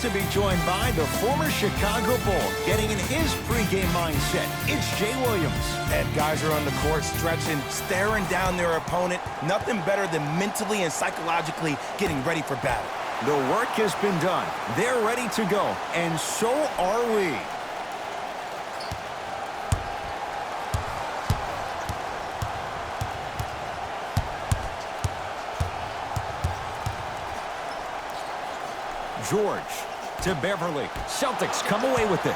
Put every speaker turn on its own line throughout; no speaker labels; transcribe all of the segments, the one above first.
To be joined by the former Chicago Bull, getting in his pregame mindset. It's Jay Williams.
And guys are on the court stretching, staring down their opponent. Nothing better than mentally and psychologically getting ready for battle.
The work has been done. They're ready to go, and so are we. George to Beverly. Celtics come away with it.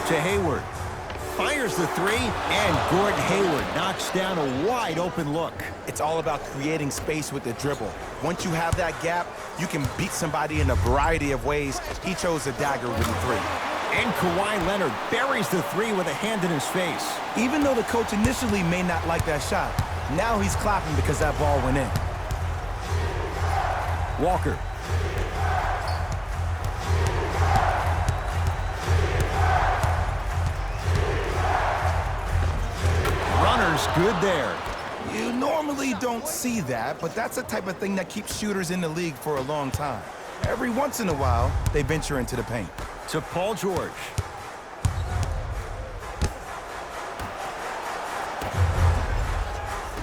To Hayward. Fires the three, and Gordon Hayward knocks down a wide-open look.
It's all about creating space with the dribble. Once you have that gap, you can beat somebody in a variety of ways. He chose a dagger with the three.
And Kawhi Leonard buries the three with a hand in his face.
Even though the coach initially may not like that shot, now he's clapping because that ball went in.
Walker. Runner's good there.
You normally don't see that, but that's the type of thing that keeps shooters in the league for a long time. Every once in a while, they venture into the paint.
To Paul George.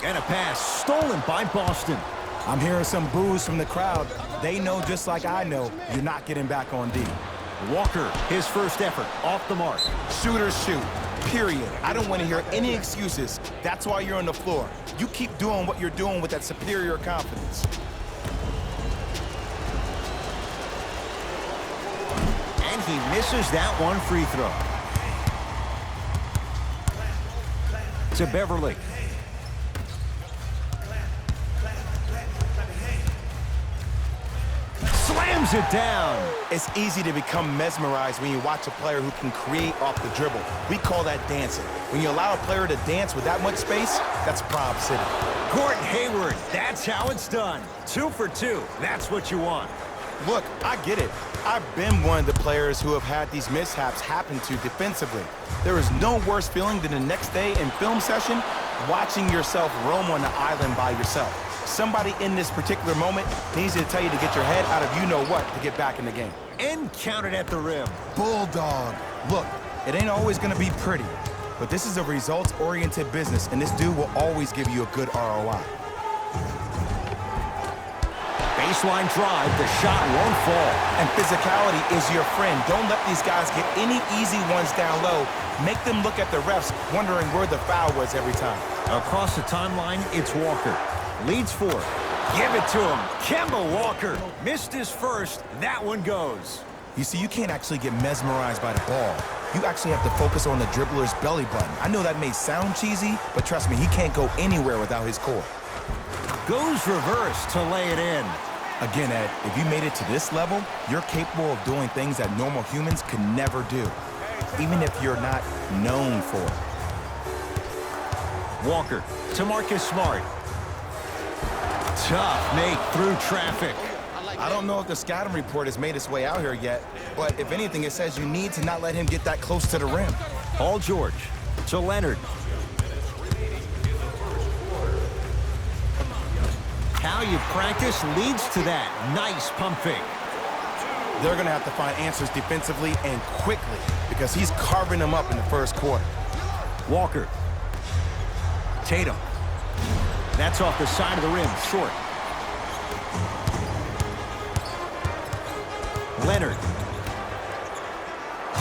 And a pass stolen by Boston.
I'm hearing some boos from the crowd. They know just like I know, you're not getting back on D.
Walker, his first effort, off the mark.
Shooters shoot, period. I don't want to hear any excuses. That's why you're on the floor. You keep doing what you're doing with that superior confidence.
And he misses that one free throw. To Beverly. Slams it down.
It's easy to become mesmerized when you watch a player who can create off the dribble. We call that dancing. When you allow a player to dance with that much space, that's Prob City.
Gordon Hayward, that's how it's done. 2 for 2, that's what you want.
Look, I get it. I've been one of the players who have had these mishaps happen to defensively. There is no worse feeling than the next day in film session, watching yourself roam on the island by yourself. Somebody in this particular moment needs to tell you to get your head out of you-know-what to get back in the game.
And count it at the rim.
Bulldog. Look, it ain't always going to be pretty, but this is a results-oriented business, and this dude will always give you a good ROI.
Baseline drive, the shot won't fall.
And physicality is your friend. Don't let these guys get any easy ones down low. Make them look at the refs, wondering where the foul was every time.
Across the timeline, it's Walker. Leads 4. Give it to him. Kemba Walker missed his first. That one goes.
You see, you can't actually get mesmerized by the ball. You actually have to focus on the dribbler's belly button. I know that may sound cheesy, but trust me, he can't go anywhere without his core.
Goes reverse to lay it in.
Again, Ed, if you made it to this level, you're capable of doing things that normal humans could never do, even if you're not known for it.
Walker to Marcus Smart. Tough make through traffic.
I don't know if the scouting report has made its way out here yet, but if anything, it says you need to not let him get that close to the rim.
Paul George to Leonard. How you practice leads to that. Nice pump fake.
They're going to have to find answers defensively and quickly because he's carving them up in the first quarter.
Walker. Tatum. That's off the side of the rim, short. Leonard.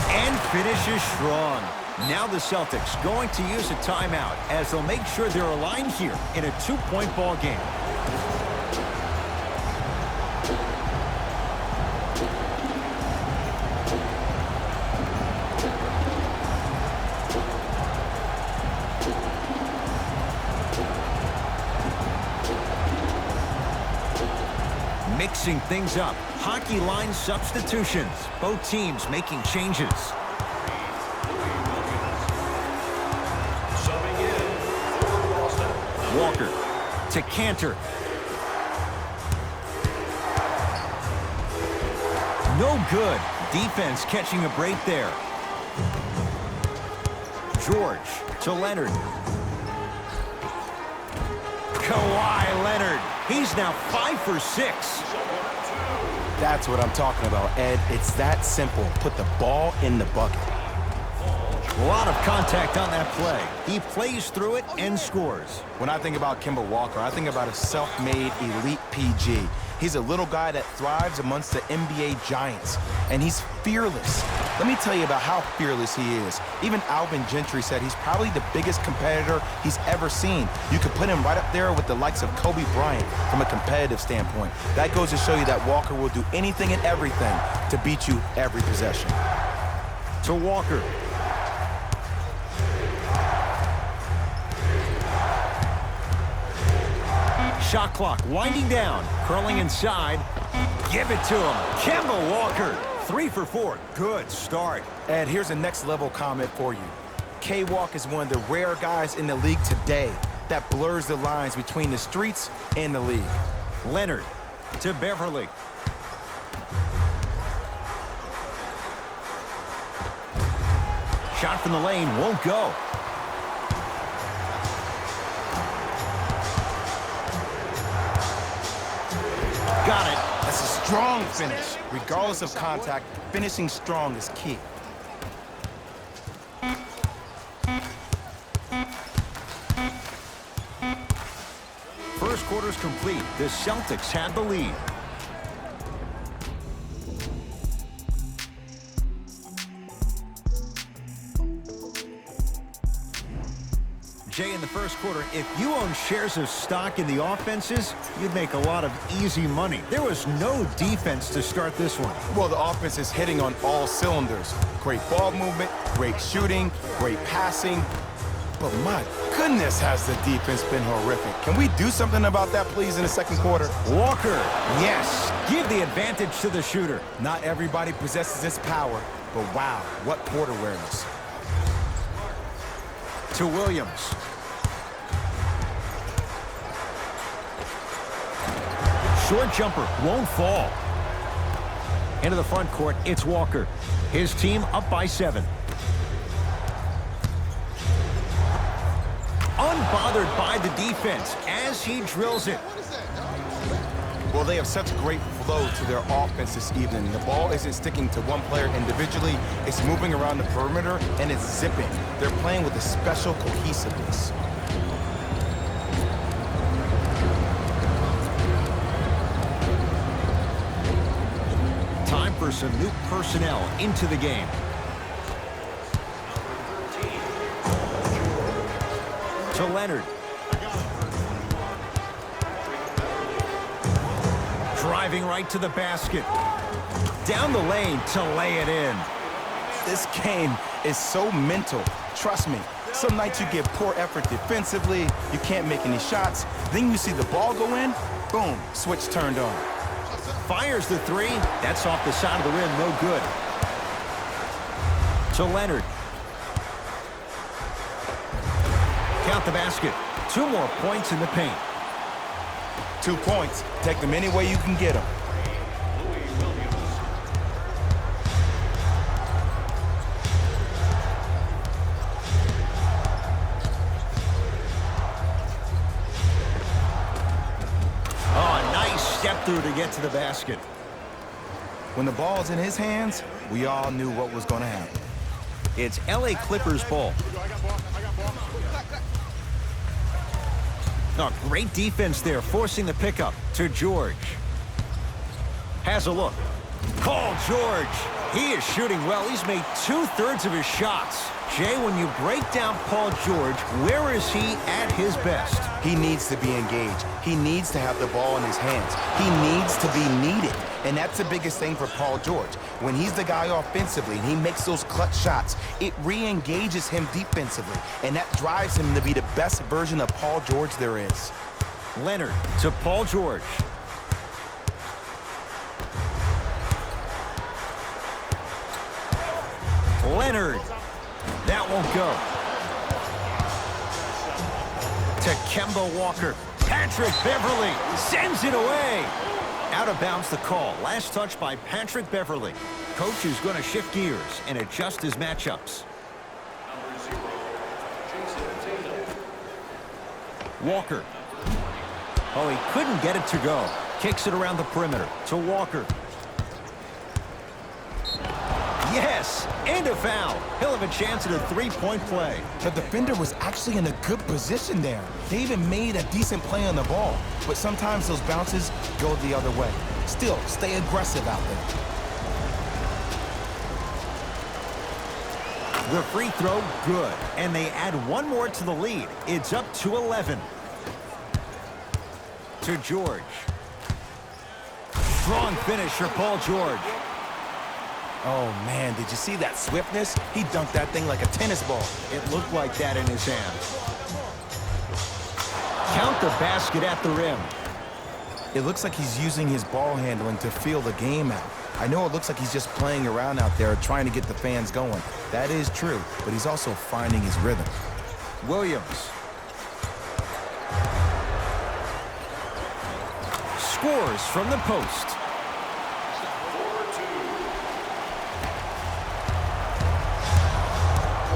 And finishes strong. Now the Celtics going to use a timeout as they'll make sure they're aligned here in a 2-point ball game. Mixing things up. Hockey line substitutions. Both teams making changes. Walker to Cantor. No good. Defense catching a break there. George to Leonard. Kawhi Leonard. He's now 5 for 6.
That's what I'm talking about, Ed. It's that simple. Put the ball in the bucket.
A lot of contact on that play. He plays through it and scores.
When I think about Kemba Walker, I think about a self-made elite PG. He's a little guy that thrives amongst the NBA giants, and he's fearless. Let me tell you about how fearless he is. Even Alvin Gentry said he's probably the biggest competitor he's ever seen. You could put him right up there with the likes of Kobe Bryant from a competitive standpoint. That goes to show you that Walker will do anything and everything to beat you every possession.
To Walker. Shot clock winding down, curling inside. Give it to him. Kemba Walker, 3 for 4. Good start.
Ed, here's a next-level comment for you. K-Walk is one of the rare guys in the league today that blurs the lines between the streets and the league.
Leonard to Beverly. Shot from the lane won't go. Got it.
That's a strong finish. Regardless of contact, finishing strong is key.
First quarter's complete. The Celtics had the lead. Jay, in the first quarter, if you own shares of stock in the offenses, you'd make a lot of easy money. There was no defense to start this one.
Well, the offense is hitting on all cylinders. Great ball movement, great shooting, great passing. But my goodness, has the defense been horrific. Can we do something about that, please, in the second quarter?
Walker, yes. Give the advantage to the shooter.
Not everybody possesses this power, but wow, what court awareness.
To Williams. Short jumper won't fall. Into the front court, it's Walker. His team up by 7. Unbothered by the defense as he drills it.
Well, they have such great flow to their offense this evening. The ball isn't sticking to one player individually. It's moving around the perimeter, and it's zipping. They're playing with a special cohesiveness.
Time for some new personnel into the game. To Leonard. Driving right to the basket. Down the lane to lay it in.
This game is so mental. Trust me, some nights you give poor effort defensively, you can't make any shots, then you see the ball go in, boom, switch turned on.
Fires the 3. That's off the side of the rim, no good. To Leonard. Count the basket. 2 more points in the paint.
2 points. Take them any way you can get them.
Oh, nice step through to get to the basket.
When the ball's in his hands, we all knew what was going to happen.
It's LA Clippers ball. Oh, great defense there, forcing the pickup to George. Has a look. Call George. He is shooting well. He's made 2/3 of his shots. Jay, when you break down Paul George, where is he at his best?
He needs to be engaged. He needs to have the ball in his hands. He needs to be needed. And that's the biggest thing for Paul George. When he's the guy offensively and he makes those clutch shots, it re-engages him defensively. And that drives him to be the best version of Paul George there is.
Leonard to Paul George. Leonard. That won't go. To Kemba Walker. Patrick Beverly sends it away. Out of bounds the call. Last touch by Patrick Beverly. Coach is going to shift gears and adjust his matchups. Walker. Oh, he couldn't get it to go. Kicks it around the perimeter to Walker. Yes, and a foul. He'll have a chance at a three-point play.
The defender was actually in a good position there. They even made a decent play on the ball, but sometimes those bounces go the other way. Still, stay aggressive out there.
The free throw, good. And they add one more to the lead. It's up to 11. To George. Strong finish for Paul George.
Oh, man, did you see that swiftness? He dunked that thing like a tennis ball.
It looked like that in his hands. Count the basket at the rim.
It looks like he's using his ball handling to feel the game out. I know it looks like he's just playing around out there trying to get the fans going. That is true, but he's also finding his rhythm.
Williams. Scores from the post.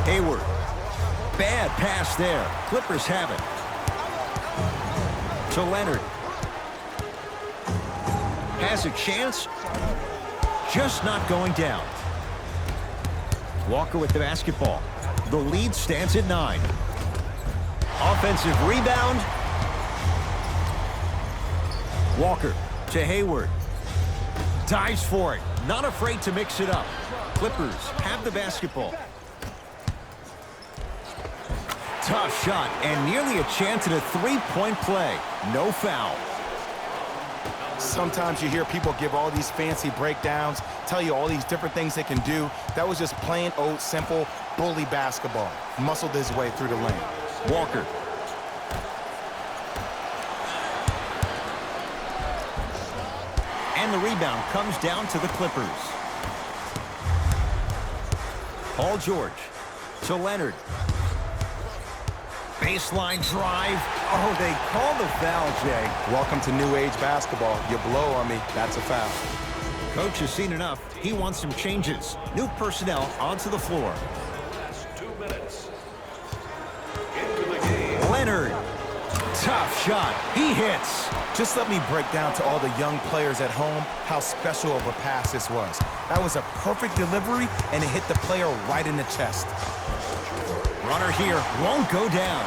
Hayward. Bad pass there. Clippers have it. To Leonard. Has a chance. Just not going down. Walker with the basketball. The lead stands at 9. Offensive rebound. Walker to Hayward. Dives for it. Not afraid to mix it up. Clippers have the basketball. Tough shot and nearly a chance at a three-point play. No foul.
Sometimes you hear people give all these fancy breakdowns, tell you all these different things they can do. That was just plain old simple bully basketball. Muscled his way through the lane.
Walker. And the rebound comes down to the Clippers. Paul George to Leonard. Baseline drive. Oh, they call the foul, Jay.
Welcome to new age basketball. You blow on me, that's a foul.
Coach has seen enough. He wants some changes. New personnel onto the floor.
Last 2 minutes. Into the game.
Leonard. Tough shot. He hits.
Just let me break down to all the young players at home how special of a pass this was. That was a perfect delivery, and it hit the player right in the chest.
Runner here won't go down.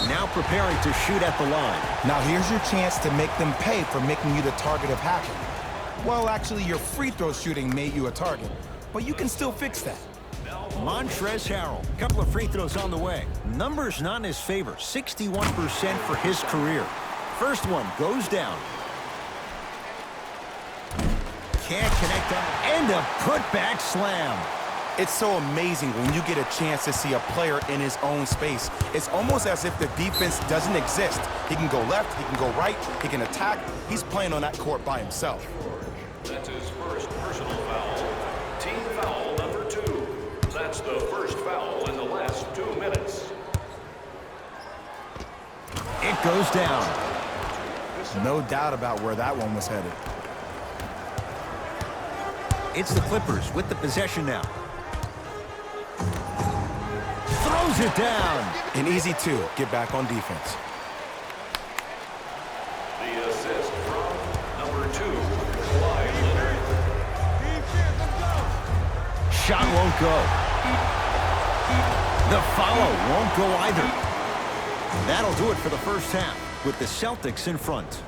Now preparing to shoot at the line.
Now here's your chance to make them pay for making you the target of hacking. Well, actually, your free throw shooting made you a target, but you can still fix that.
Montrezl Harrell, a couple of free throws on the way. Numbers not in his favor, 61% for his career. First one goes down. Can't connect up, and a putback slam.
It's so amazing when you get a chance to see a player in his own space. It's almost as if the defense doesn't exist. He can go left, he can go right, he can attack. He's playing on that court by himself.
That's his first personal foul. Team foul number 2. That's the first foul in the last 2 minutes.
It goes down.
No doubt about where that one was headed.
It's the Clippers with the possession now. Throws it down.
An easy 2. Get back on defense.
The assist from number 2, Kawhi Leonard.
Shot won't go. The follow won't go either. That'll do it for the first half with the Celtics in front.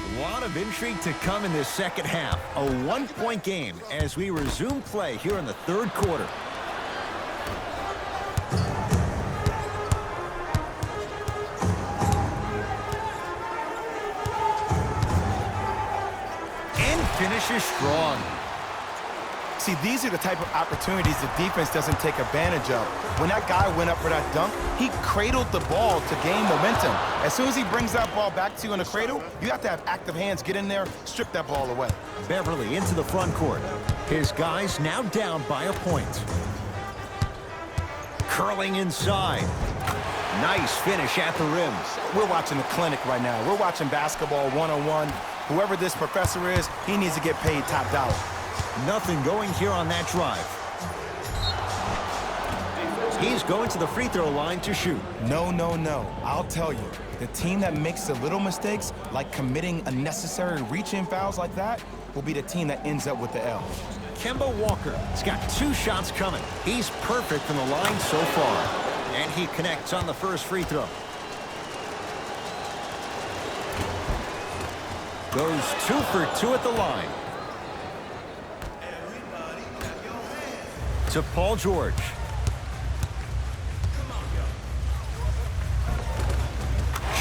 A lot of intrigue to come in this second half. A one-point game as we resume play here in the third quarter. And finishes strong.
See, these are the type of opportunities the defense doesn't take advantage of. When that guy went up for that dunk, he cradled the ball to gain momentum. As soon as he brings that ball back to you in the cradle, you have to have active hands, get in there, strip that ball away.
Beverly into the front court. His guys now down by a point. Curling inside. Nice finish at the rim.
We're watching a clinic right now. We're watching basketball 101. Whoever this professor is, he needs to get paid top dollar.
Nothing going here on that drive. He's going to the free throw line to shoot.
No, no, no. I'll tell you, the team that makes the little mistakes, like committing unnecessary reach-in fouls like that, will be the team that ends up with the L.
Kemba Walker has got 2 shots coming. He's perfect from the line so far. And he connects on the first free throw. Goes 2 for 2 at the line. To Paul George.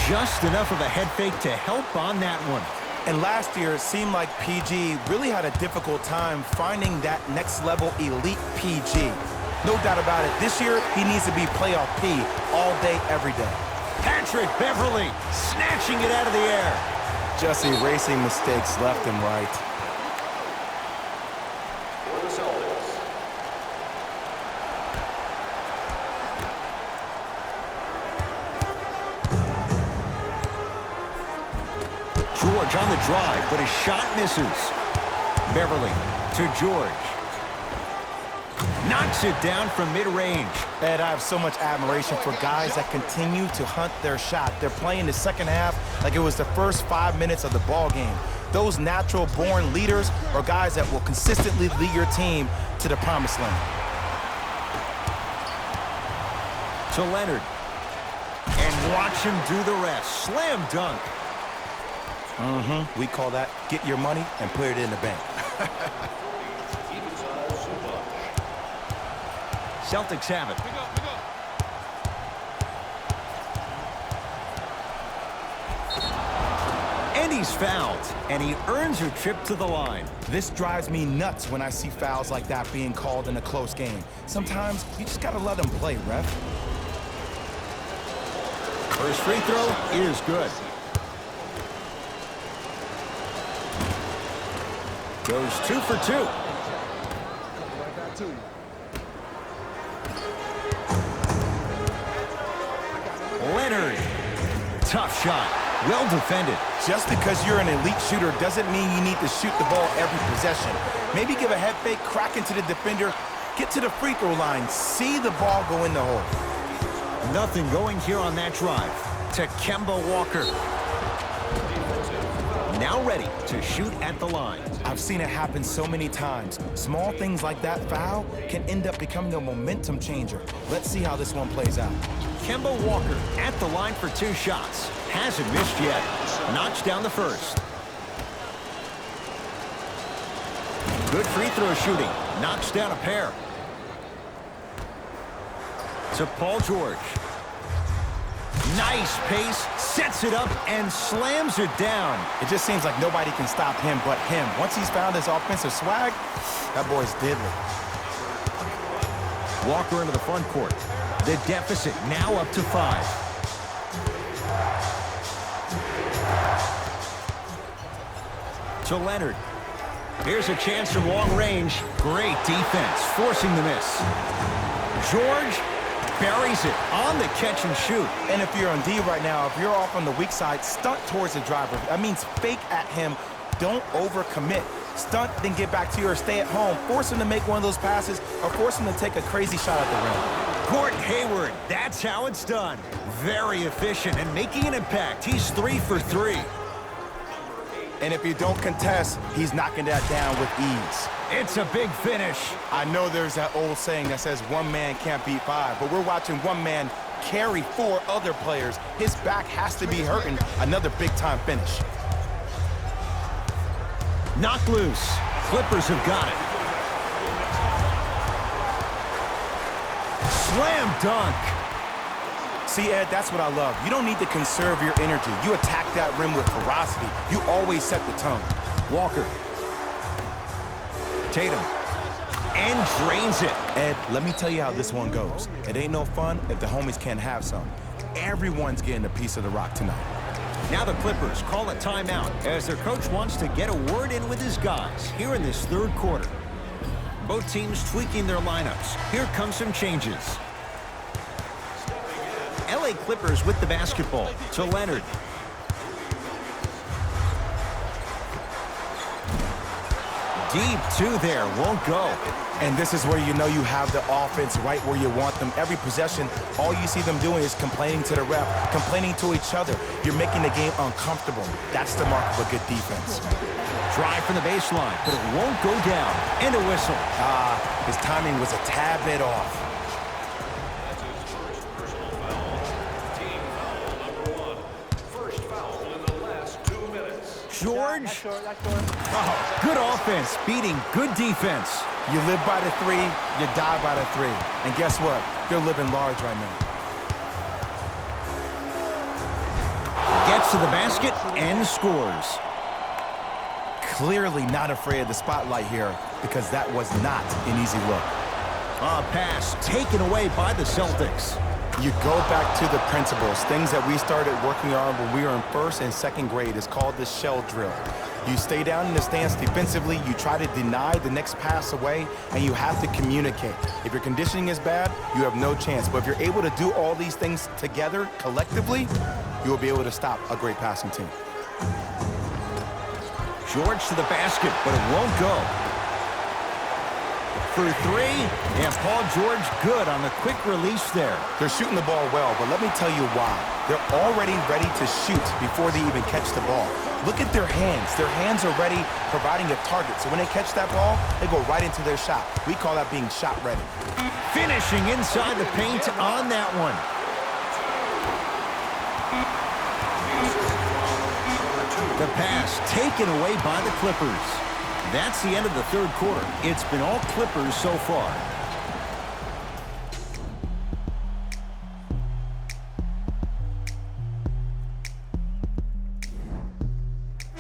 Just enough of a head fake to help on that one.
And last year, it seemed like PG really had a difficult time finding that next level elite PG. No doubt about it, this year, he needs to be playoff P all day, every day.
Patrick Beverley snatching it out of the air.
Just erasing mistakes left and right.
For the Celtics.
George on the drive, but his shot misses. Beverley to George. Knocks it down from mid-range.
Ed, I have so much admiration for guys that continue to hunt their shot. They're playing the second half like it was the first 5 minutes of the ball game. Those natural-born leaders are guys that will consistently lead your team to the promised land.
To Leonard. And watch him do the rest. Slam dunk.
We call that get your money and put it in the bank.
Celtics have it. And he's fouled, and he earns a trip to the line.
This drives me nuts when I see fouls like that being called in a close game. Sometimes you just gotta let them play, ref.
First free throw is good. Goes 2 for 2. Leonard. Tough shot. Well defended.
Just because you're an elite shooter doesn't mean you need to shoot the ball every possession. Maybe give a head fake, crack into the defender, get to the free throw line, see the ball go in the hole.
Nothing going here on that drive. To Kemba Walker. Now ready to shoot at the line.
I've seen it happen so many times. Small things like that foul can end up becoming a momentum changer. Let's see how this one plays out.
Kemba Walker at the line for 2 shots. Hasn't missed yet. Knocks down the first. Good free throw shooting. Knocks down a pair. To Paul George. Nice pace. Sets it up and slams it down.
It just seems like nobody can stop him but him. Once he's found his offensive swag, that boy's deadly.
Walker into the front court. The deficit now up to 5. To Leonard. Here's a chance from long range. Great defense, forcing the miss. George buries it on the catch and shoot.
And if you're on D right now, if you're off on the weak side, stunt towards the driver. That means fake at him. Don't overcommit. Stunt, then get back to you or stay at home. Force him to make one of those passes or force him to take a crazy shot at the rim.
Gordon Hayward, that's how it's done. Very efficient and making an impact. He's 3 for 3.
And if you don't contest, he's knocking that down with ease.
It's a big finish.
I know there's that old saying that says one man can't beat 5, but we're watching one man carry 4 other players. His back has to be hurting. Another big-time finish.
Knocked loose. Clippers have got it. Slam dunk.
See, Ed, that's what I love. You don't need to conserve your energy. You attack that rim with ferocity. You always set the tone.
Walker. Tatum. And drains it.
Ed, let me tell you how this one goes. It ain't no fun if the homies can't have some. Everyone's getting a piece of the rock tonight.
Now the Clippers call a timeout as their coach wants to get a word in with his guys here in this third quarter. Both teams tweaking their lineups. Here come some changes. LA Clippers with the basketball. To Leonard. Deep two there, won't go.
And this is where you know you have the offense right where you want them. Every possession, all you see them doing is complaining to the ref, complaining to each other. You're making the game uncomfortable. That's the mark of a good defense.
Drive from the baseline, but it won't go down. And a whistle.
His timing was a tad bit off.
That's his first personal foul. Team foul number 1. First foul in the last 2 minutes.
George. Oh, good offense, beating good defense.
You live by the 3, you die by the 3. And guess what? They're living large right now.
Gets to the basket and scores.
Clearly not afraid of the spotlight here because that was not an easy look.
A pass taken away by the Celtics.
You go back to the principles, things that we started working on when we were in 1st and 2nd grade. Is called the shell drill. You stay down in the stance defensively, you try to deny the next pass away, and you have to communicate. If your conditioning is bad, you have no chance. But if you're able to do all these things together, collectively, you will be able to stop a great passing team.
George to the basket, but it won't go. For 3, and Paul George good on the quick release there.
They're shooting the ball well, but let me tell you why. They're already ready to shoot before they even catch the ball. Look at their hands. Their hands are ready, providing a target. So when they catch that ball, they go right into their shot. We call that being shot ready.
Finishing inside the paint on that one. The pass taken away by the Clippers. That's the end of the 3rd quarter. It's been all Clippers so far.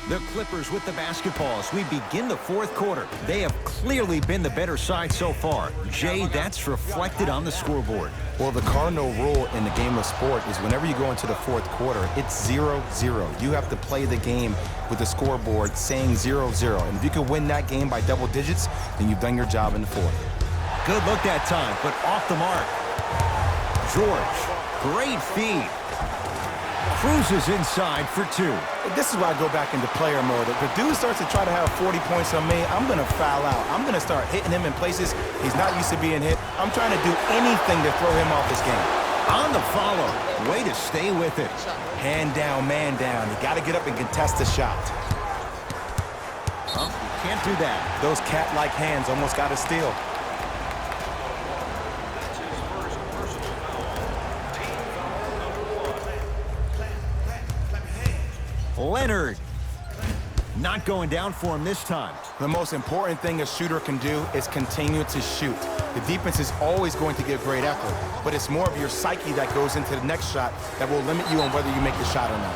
The Clippers with the basketball as we begin the 4th quarter. They have clearly been the better side so far. Jay, that's reflected on the scoreboard.
Well, the cardinal rule in the game of sport is whenever you go into the 4th quarter, it's 0-0. You have to play the game with the scoreboard saying 0-0. And if you can win that game by double digits, then you've done your job in the 4th.
Good look that time, but off the mark. George, great feed. Cruises inside for 2.
This is why I go back into player mode. If the dude starts to try to have 40 points on me, I'm going to foul out. I'm going to start hitting him in places he's not used to being hit. I'm trying to do anything to throw him off this game.
On the follow. Way to stay with it.
Hand down, man down. You got to get up and contest the shot.
You can't do that.
Those cat-like hands almost got a steal.
That's his first personal foul. Team foul number 1.
Leonard. Not going down for him this time.
The most important thing a shooter can do is continue to shoot. The defense is always going to give great effort, but it's more of your psyche that goes into the next shot that will limit you on whether you make the shot or not.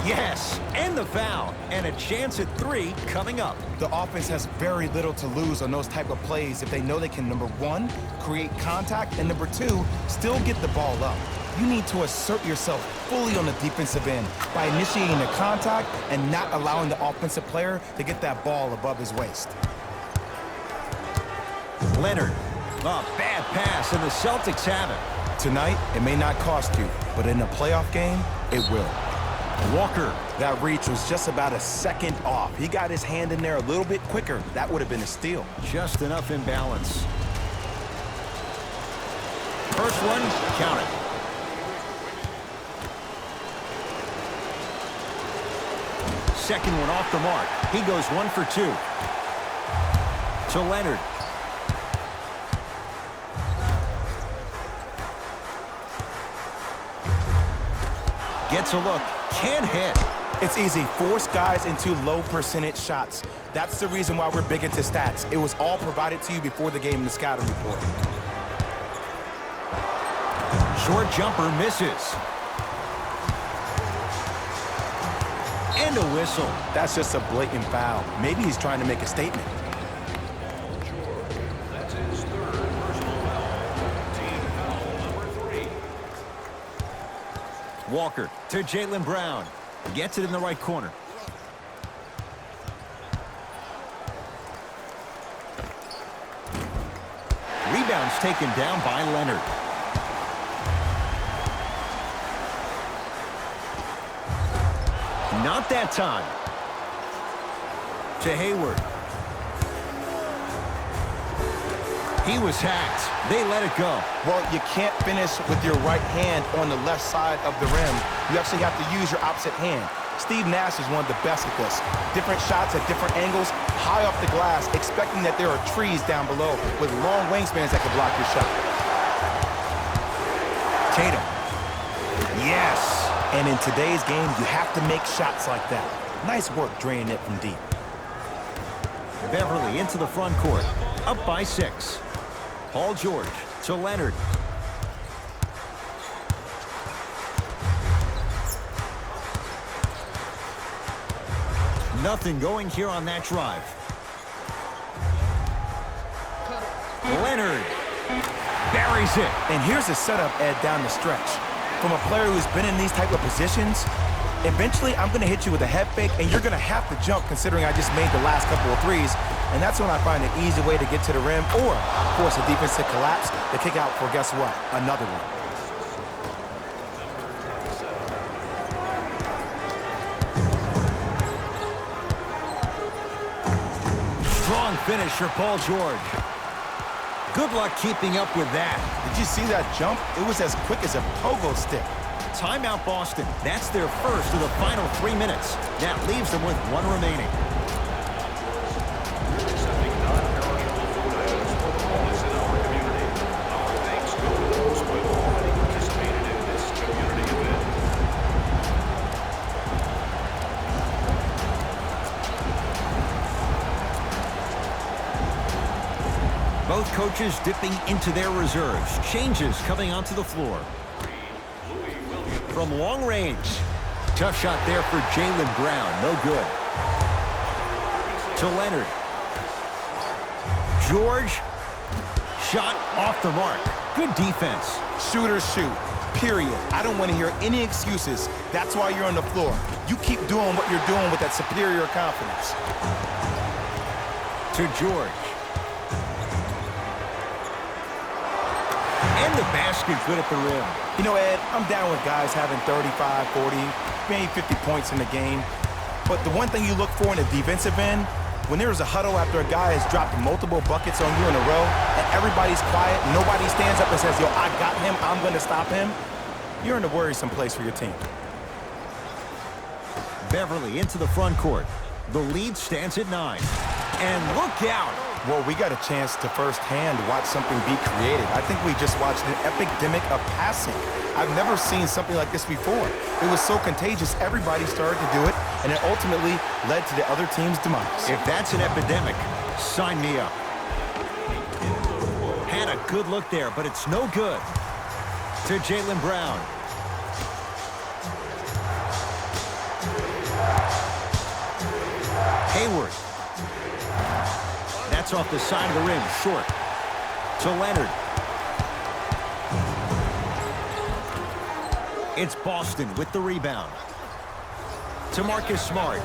Yes, and the foul. And a chance at 3 coming up.
The offense has very little to lose on those type of plays if they know they can, number 1, create contact, and number 2, still get the ball up. You need to assert yourself fully on the defensive end by initiating the contact and not allowing the offensive player to get that ball above his waist.
Leonard. A bad pass, and the Celtics have it.
Tonight, it may not cost you, but in a playoff game, it will.
Walker.
That reach was just about a second off. He got his hand in there a little bit quicker. That would have been a steal.
Just enough imbalance. First one, count it. Second one off the mark. He goes 1 for 2. To Leonard. Gets a look. Can't hit.
It's easy. Force guys into low percentage shots. That's the reason why we're big into stats. It was all provided to you before the game in the scouting report.
Short jumper misses. And a whistle.
That's just a blatant foul. Maybe he's trying to make a statement.
That's his 3rd personal foul. Team foul number 3.
Walker to Jaylen Brown. Gets it in the right corner. Rebounds taken down by Leonard. Not that time. To Hayward. He was hacked. They let it go.
Well, you can't finish with your right hand on the left side of the rim. You actually have to use your opposite hand. Steve Nash is one of the best at this. Different shots at different angles, high off the glass, expecting that there are trees down below with long wingspans that can block your shot.
Tatum. Yes.
And in today's game, you have to make shots like that. Nice work draining it from deep.
Beverly into the front court. Up by 6. Paul George to Leonard. Nothing going here on that drive. Leonard buries it.
And here's the setup, Ed, down the stretch. From a player who's been in these type of positions, eventually I'm going to hit you with a head fake, and you're going to have to jump considering I just made the last couple of threes. And that's when I find an easy way to get to the rim or force a defense to collapse to kick out for, guess what, another one.
Strong finish for Paul George. Good luck keeping up with that.
Did you see that jump? It was as quick as a pogo stick.
Timeout Boston. That's their first of the final 3 minutes. That leaves them with 1 remaining.
Accepting non-perishable food items for the homeless in our community. Our thanks go to those who have already participated in this community event.
Both coaches dipping into their reserves. Changes coming onto the floor. From long range. Tough shot there for Jaylen Brown. No good. To Leonard. George. Shot off the mark. Good defense.
Shooters shoot, period. I don't want to hear any excuses. That's why you're on the floor. You keep doing what you're doing with that superior confidence.
To George. And the basket good at the rim.
You know, Ed, I'm down with guys having 35, 40, maybe 50 points in the game. But the one thing you look for in a defensive end, when there is a huddle after a guy has dropped multiple buckets on you in a row, and everybody's quiet, nobody stands up and says, yo, I got him, I'm going to stop him, you're in a worrisome place for your team.
Beverly into the front court. The lead stands at 9. And look out.
Well, we got a chance to firsthand watch something be created. I think we just watched an epidemic of passing. I've never seen something like this before. It was so contagious, everybody started to do it, and it ultimately led to the other team's demise.
If that's an epidemic, sign me up. Had a good look there, but it's no good. To Jaylen Brown. Hayward. That's off the side of the rim, short. To Leonard. It's Boston with the rebound. To Marcus Smart.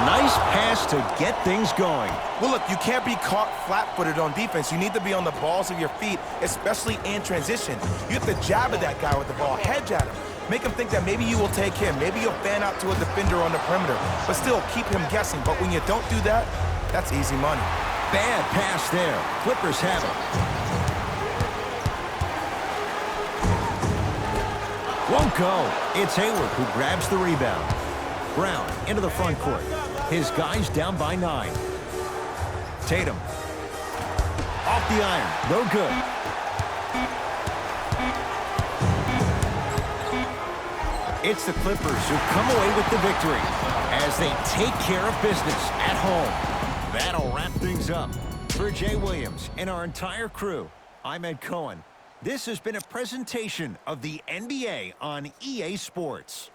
Nice pass to get things going.
Well, look, you can't be caught flat-footed on defense. You need to be on the balls of your feet, especially in transition. You have to jab at that guy with the ball, hedge at him. Make him think that maybe you will take him. Maybe you'll fan out to a defender on the perimeter, but still keep him guessing. But when you don't do that, that's easy money.
Bad pass there. Clippers have it. Won't go. It's Hayward who grabs the rebound. Brown into the front court. His guys down by 9. Tatum. Off the iron. No good. It's the Clippers who come away with the victory as they take care of business at home. That'll wrap things up. For Jay Williams and our entire crew, I'm Ed Cohen. This has been a presentation of the NBA on EA Sports.